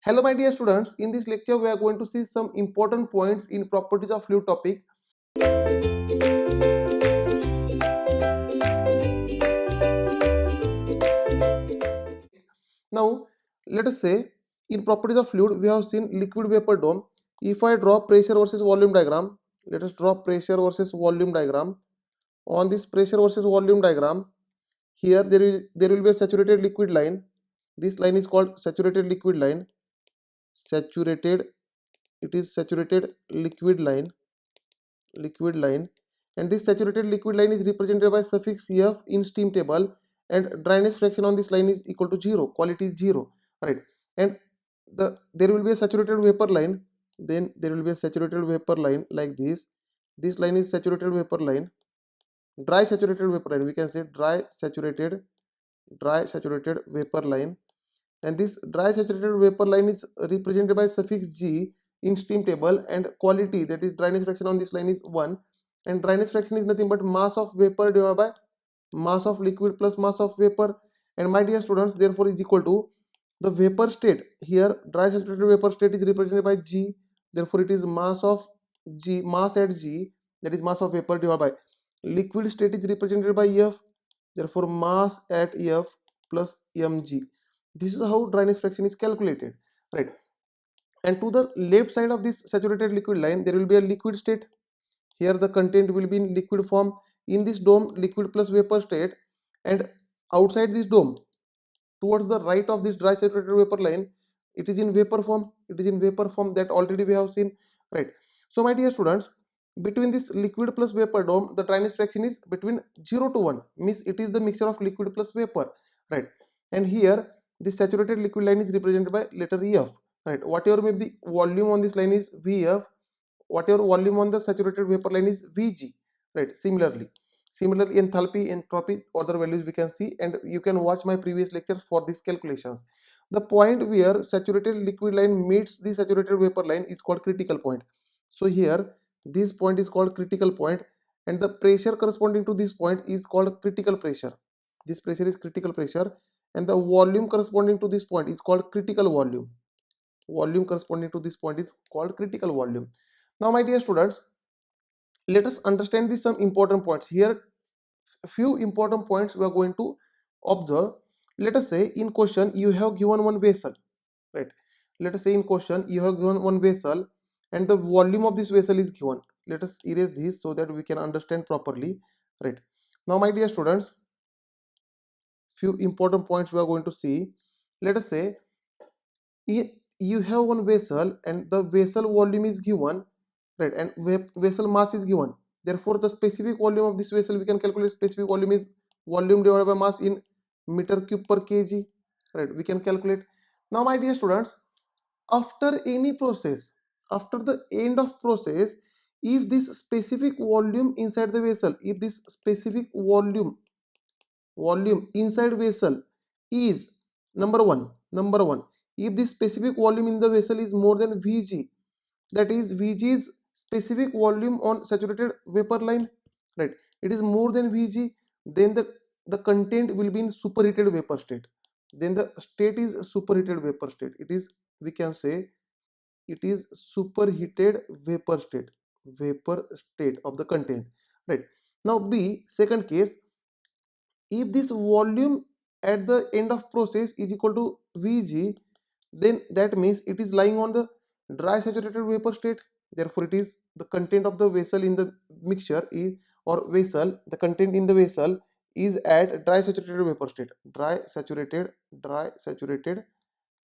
Hello my dear students, in this lecture we are going to see some important points in properties of fluid topic. Now let us say in properties of fluid we have seen liquid vapor dome. If I draw pressure versus volume diagram, let us draw pressure versus volume diagram. On this pressure versus volume diagram, here there will be a saturated liquid line. This line is called saturated liquid line. Saturated, it is saturated liquid line, and this saturated liquid line is represented by suffix F in steam table, and dryness fraction on this line is equal to 0, quality is 0, right? And there will be a saturated vapor line, then there will be a saturated vapor line like this line is saturated vapor line, dry saturated vapor line, we can say dry saturated vapor line, and this dry saturated vapor line is represented by suffix G in steam table, and quality, that is dryness fraction on this line, is 1, and dryness fraction is nothing but mass of vapor divided by mass of liquid plus mass of vapor. And my dear students, therefore is equal to the vapor state. Here dry saturated vapor state is represented by G, therefore it is mass of G, mass at G, that is mass of vapor divided by liquid state is represented by F, therefore mass at F plus mg. This is how dryness fraction is calculated, right? And to the left side of this saturated liquid line there will be a liquid state. Here the content will be in liquid form. In this dome, liquid plus vapor state, and outside this dome towards the right of this dry saturated vapor line, it is in vapor form. It is in vapor form, that already we have seen, right? So my dear students, between this liquid plus vapor dome, the dryness fraction is between 0 to 1, means it is the mixture of liquid plus vapor, right? And here this saturated liquid line is represented by letter F, right? Whatever may be the volume on this line is Vf, whatever volume on the saturated vapor line is Vg, right? Similarly enthalpy, entropy, other values we can see, and you can watch my previous lectures for these calculations. The point where saturated liquid line meets the saturated vapor line is called critical point. So here this point is called critical point, and the pressure corresponding to this point is called critical pressure. This pressure is critical pressure, and the volume corresponding to this point is called critical volume. Volume corresponding to this point is called critical volume. Now my dear students, let us understand these some important points. Here few important points we are going to observe. Let us say in question you have given one vessel, right? Let us say in question you have given one vessel, and the volume of this vessel is given. Let us erase this so that we can understand properly, right? Now my dear students, few important points we are going to see. Let us say you have one vessel and the vessel volume is given, right? And vessel mass is given. Therefore the specific volume of this vessel we can calculate. Specific volume is volume divided by mass in meter cube per kg, right? We can calculate. Now my dear students, after any process, after the end of process, if this specific volume inside the vessel, if this specific volume inside vessel is number one, if this specific volume in the vessel is more than Vg, that is Vg is specific volume on saturated vapor line, right? It is more than Vg, then the content will be in superheated vapor state. Then the state is superheated vapor state. It is, we can say, it is superheated vapor state of the content, right? Now B, second case, if this volume at the end of process is equal to Vg, then that means it is lying on the dry saturated vapor state. Therefore it is the content of the vessel in the mixture is, or vessel, the content in the vessel is at dry saturated vapor state. Dry saturated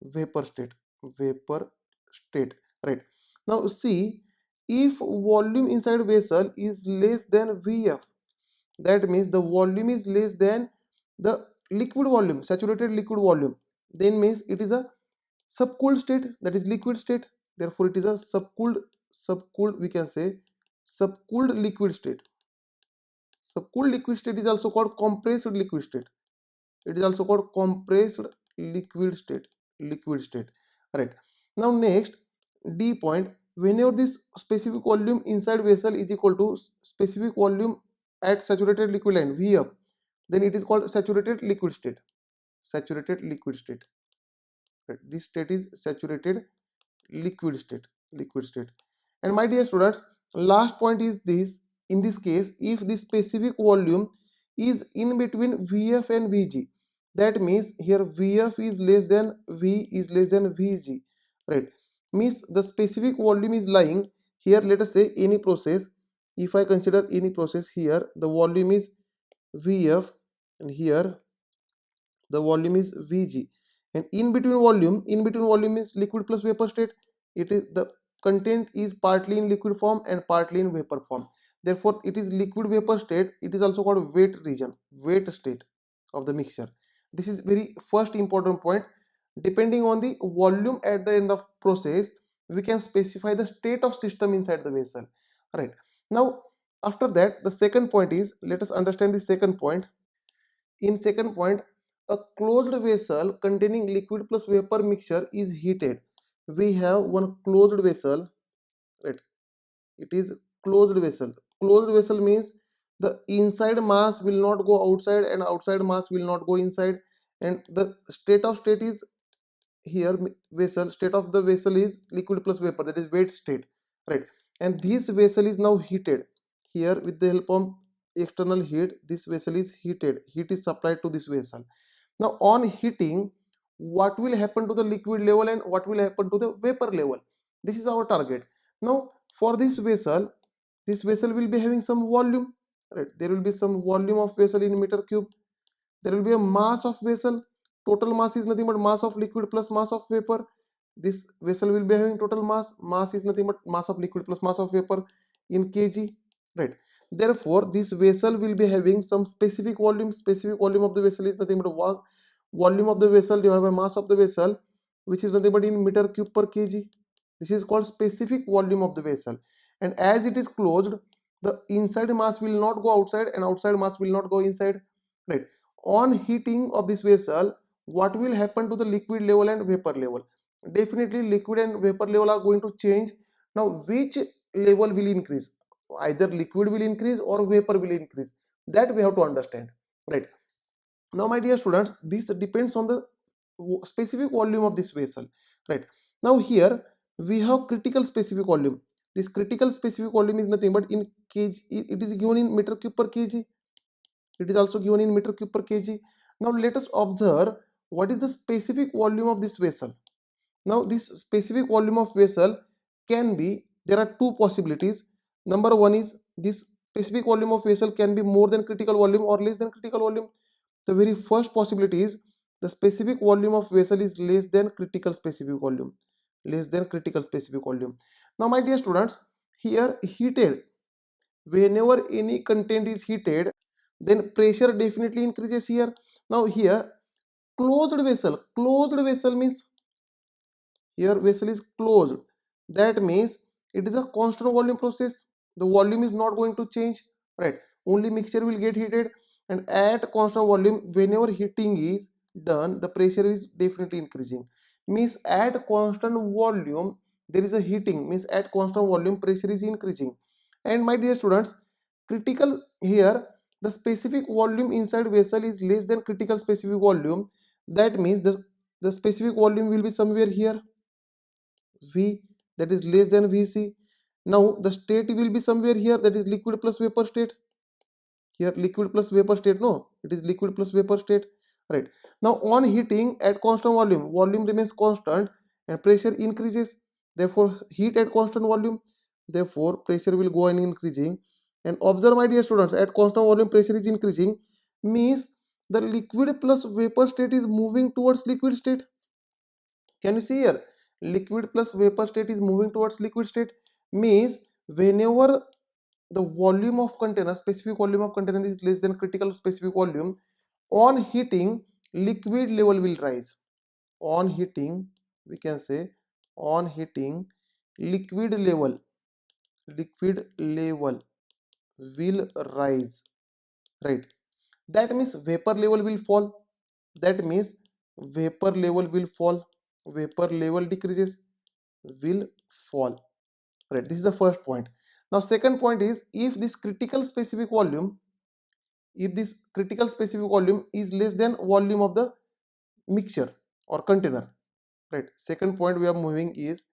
vapor state, right? Now see, if volume inside vessel is less than Vf, that means the volume is less than the liquid volume, saturated liquid volume, then means it is a subcooled state, that is liquid state. Therefore it is a subcooled, we can say subcooled liquid state. Subcooled liquid state is also called compressed liquid state. It is also called compressed liquid state, right? Now next, D point, whenever this specific volume inside vessel is equal to specific volume at saturated liquid line Vf, then it is called saturated liquid state. Saturated liquid state. right? This state is saturated liquid state, liquid state. And my dear students, last point is this: in this case, if the specific volume is in between Vf and Vg, that means here Vf is less than V is less than Vg, right? Means the specific volume is lying here. Let us say any process. If I consider any process, here the volume is Vf and here the volume is Vg, and in between volume means liquid plus vapor state. It is the content is partly in liquid form and partly in vapor form, therefore it is liquid vapor state. It is also called wet region, wet state of the mixture. This is very first important point. Depending on the volume at the end of process, we can specify the state of system inside the vessel, right? Now after that, the second point is, let us understand the second point. In second point, a closed vessel containing liquid plus vapor mixture is heated. We have one closed vessel, right? It is closed vessel. Closed vessel means the inside mass will not go outside and outside mass will not go inside, and the state of state is here vessel, state of the vessel is liquid plus vapor, that is wet state, right? And this vessel is now heated. Here with the help of external heat, this vessel is heated, heat is supplied to this vessel. Now on heating, what will happen to the liquid level and what will happen to the vapor level? This is our target. Now for this vessel will be having some volume, right? There will be some volume of vessel in meter cube. There will be a mass of vessel. Total mass is nothing but mass of liquid plus mass of vapor. This vessel will be having total mass. Mass is nothing but mass of liquid plus mass of vapor in kg, right? Therefore this vessel will be having some specific volume. Specific volume of the vessel is nothing but volume of the vessel divided by mass of the vessel, which is nothing but in meter cube per kg. This is called specific volume of the vessel. And as it is closed, the inside mass will not go outside and outside mass will not go inside, right? On heating of this vessel, what will happen to the liquid level and vapor level? Definitely liquid and vapor level are going to change. Now which level will increase? Either liquid will increase or vapor will increase. That we have to understand, right? Now my dear students, this depends on the specific volume of this vessel, right? Now here we have critical specific volume. This critical specific volume is nothing but in kg. It is given in meter cube per kg. It is also given in meter cube per kg. Now let us observe what is the specific volume of this vessel. Now this specific volume of vessel can be, there are two possibilities. Number one is this specific volume of vessel can be more than critical volume or less than critical volume. The very first possibility is the specific volume of vessel is less than critical specific volume. Less than critical specific volume. Now my dear students, here heated, whenever any content is heated, then pressure definitely increases here. Now here closed vessel means here vessel is closed. That means it is a constant volume process. The volume is not going to change, right? Only mixture will get heated, and at constant volume, whenever heating is done, the pressure is definitely increasing. Means at constant volume there is a heating, means at constant volume pressure is increasing. And my dear students, critical here, the specific volume inside vessel is less than critical specific volume. That means the specific volume will be somewhere here, V, that is less than Vc. Now the state will be somewhere here, that is liquid plus vapor state. Here liquid plus vapor state, no, it is liquid plus vapor state, right? Now on heating at constant volume, volume remains constant and pressure increases. Therefore heat at constant volume, therefore pressure will go on increasing. And observe my dear students, at constant volume pressure is increasing, means the liquid plus vapor state is moving towards liquid state. Can you see here? Liquid plus vapor state is moving towards liquid state. Means whenever the volume of container, specific volume of container is less than critical specific volume, on heating, liquid level will rise. On heating, we can say, on heating, liquid level will rise, right? That means vapor level will fall. That means vapor level will fall. Vapor level decreases, will fall, right? This is the first point. Now second point is, if this critical specific volume, if this critical specific volume is less than volume of the mixture or container, right? Second point we are moving is,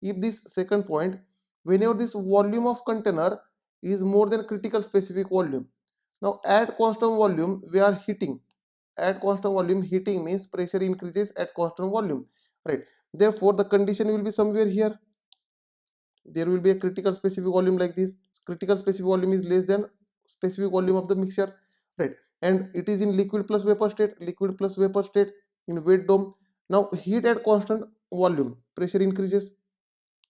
if this second point, whenever this volume of container is more than critical specific volume. Now at constant volume we are heating. At constant volume, heating means pressure increases at constant volume, right? Therefore the condition will be somewhere here. There will be a critical specific volume like this. Critical specific volume is less than specific volume of the mixture, right? And it is in liquid plus vapor state. Liquid plus vapor state in wet dome. Now heat at constant volume, pressure increases.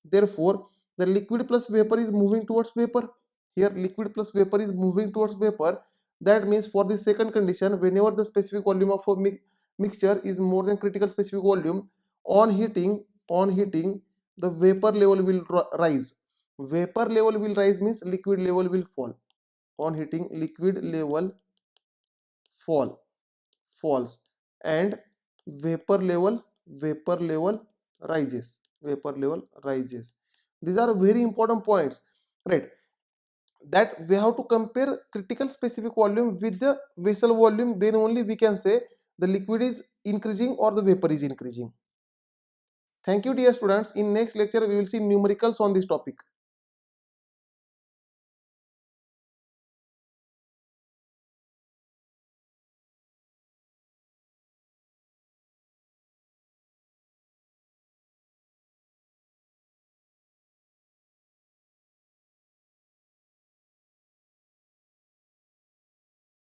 Therefore the liquid plus vapor is moving towards vapor. Here liquid plus vapor is moving towards vapor. That means for the second condition, whenever the specific volume of a mixture is more than critical specific volume, on heating the vapor level will rise. Vapor level will rise means liquid level will fall. On heating, liquid level falls, and vapor level rises. Vapor level rises. These are very important points, right? That we have to compare critical specific volume with the vessel volume, then only we can say the liquid is increasing or the vapor is increasing. Thank you dear students. In next lecture we will see numericals on this topic.